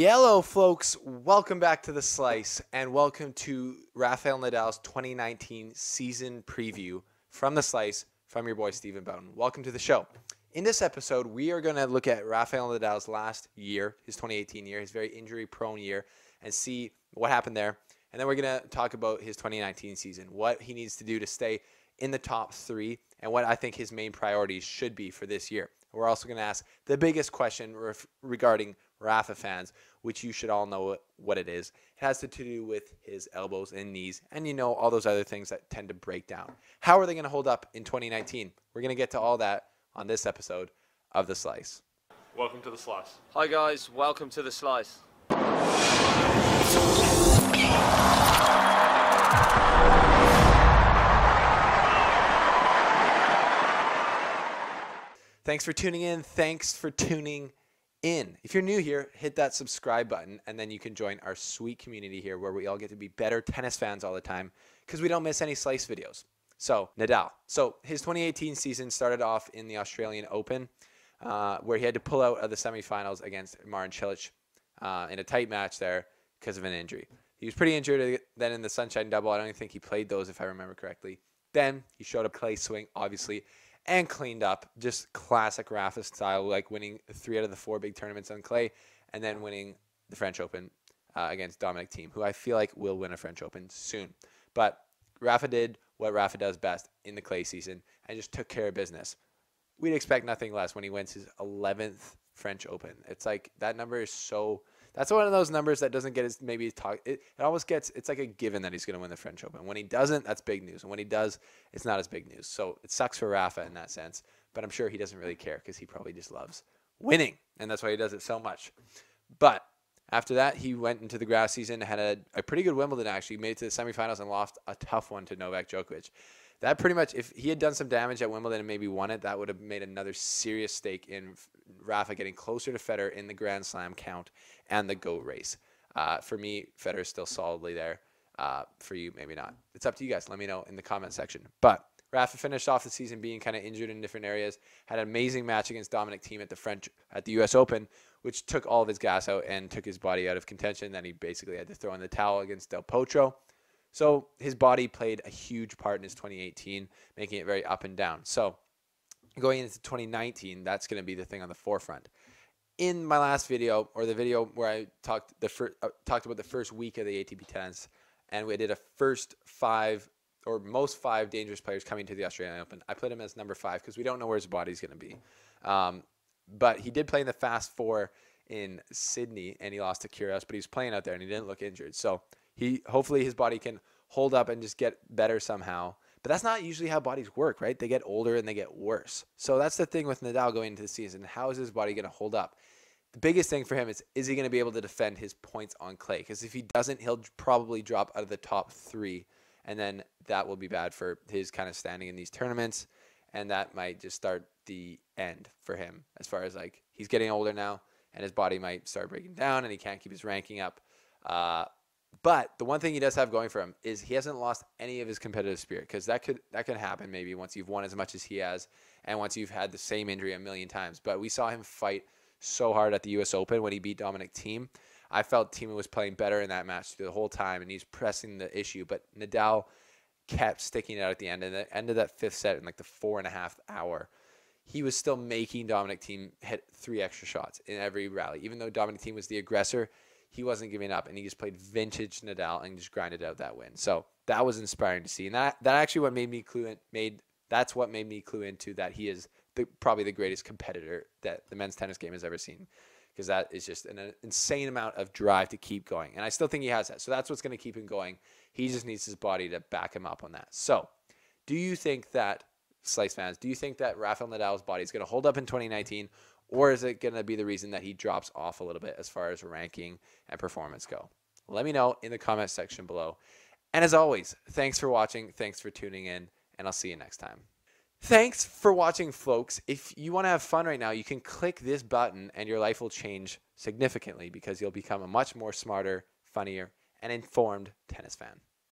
Yellow, folks, welcome back to The Slice, and welcome to Rafa Nadal's 2019 season preview from The Slice from your boy, Stephen Bowden. Welcome to the show. In this episode, we are going to look at Rafa Nadal's last year, his 2018 year, his very injury-prone year, and see what happened there. And then we're going to talk about his 2019 season, what he needs to do to stay in the top three, and what I think his main priorities should be for this year. We're also going to ask the biggest question regarding Rafa fans, which you should all know what it is. It has to do with his elbows and knees, and all those other things that tend to break down. How are they going to hold up in 2019? We're going to get to all that on this episode of The Slice. Welcome to The Slice. Hi guys, welcome to The Slice. Thanks for tuning in. If you're new here, hit that subscribe button, and then you can join our sweet community here where we all get to be better tennis fans all the time because we don't miss any Slice videos. So, Nadal. So, his 2018 season started off in the Australian Open where he had to pull out of the semifinals against Marin Cilic in a tight match there because of an injury. He was pretty injured then in the Sunshine Double. I don't even think he played those if I remember correctly. Then he showed up clay swing, obviously, and cleaned up, just classic Rafa style, like winning 3 out of the 4 big tournaments on clay, and then winning the French Open against Dominic Thiem, who I feel like will win a French Open soon. But Rafa did what Rafa does best in the clay season and just took care of business. We'd expect nothing less when he wins his 11th French Open. It's like that number is so... That's one of those numbers that doesn't get as maybe talk. It almost gets, it's like a given that he's going to win the French Open. When he doesn't, that's big news. And when he does, it's not as big news. So it sucks for Rafa in that sense. But I'm sure he doesn't really care because he probably just loves winning. And that's why he does it so much. But after that, he went into the grass season, had a pretty good Wimbledon actually, made it to the semifinals and lost a tough one to Novak Djokovic. That pretty much, if he had done some damage at Wimbledon and maybe won it, that would have made another serious stake in Rafa getting closer to Federer in the Grand Slam count and the GOAT race. For me, Federer is still solidly there. For you, maybe not. It's up to you guys. Let me know in the comment section. But Rafa finished off the season being kind of injured in different areas. Had an amazing match against Dominic Thiem at the U.S. Open, which took all of his gas out and took his body out of contention. Then he basically had to throw in the towel against Del Potro. So his body played a huge part in his 2018, making it very up and down. So going into 2019, that's going to be the thing on the forefront. In my last video, or the video where I talked about the first week of the ATP tennis, and we did a first 5 or most 5 dangerous players coming to the Australian Open. I put him as number 5 because we don't know where his body's going to be. But he did play in the Fast 4 in Sydney, and he lost to Kyrgios, but he was playing out there, and he didn't look injured. So hopefully his body can hold up and just get better somehow. But that's not usually how bodies work, right? They get older and they get worse. So that's the thing with Nadal going into the season. How is his body going to hold up? The biggest thing for him is he going to be able to defend his points on clay? Because if he doesn't, he'll probably drop out of the top 3. And then that will be bad for his kind of standing in these tournaments. And that might just start the end for him as far as like he's getting older now and his body might start breaking down and he can't keep his ranking up. But the one thing he does have going for him is he hasn't lost any of his competitive spirit, because that could happen maybe once you've won as much as he has and once you've had the same injury a million times. But we saw him fight so hard at the U.S. Open when he beat Dominic Thiem. I felt Thiem was playing better in that match the whole time, and he's pressing the issue. But Nadal kept sticking it out at the end. And at the end of that 5th set in like the 4.5 hour, he was still making Dominic Thiem hit 3 extra shots in every rally. Even though Dominic Thiem was the aggressor, he wasn't giving up, and he just played vintage Nadal and just grinded out that win. So that was inspiring to see, and that actually what made me clue into that he is probably the greatest competitor that the men's tennis game has ever seen, because that is just an insane amount of drive to keep going, and I still think he has that. So that's what's going to keep him going. He just needs his body to back him up on that. So, do you think that, Slice fans, do you think that Rafael Nadal's body is going to hold up in 2019? Or is it going to be the reason that he drops off a little bit as far as ranking and performance go? Let me know in the comment section below. And as always, thanks for watching. Thanks for tuning in. And I'll see you next time. Thanks for watching, folks. If you want to have fun right now, you can click this button and your life will change significantly, because you'll become a much more smarter, funnier, and informed tennis fan.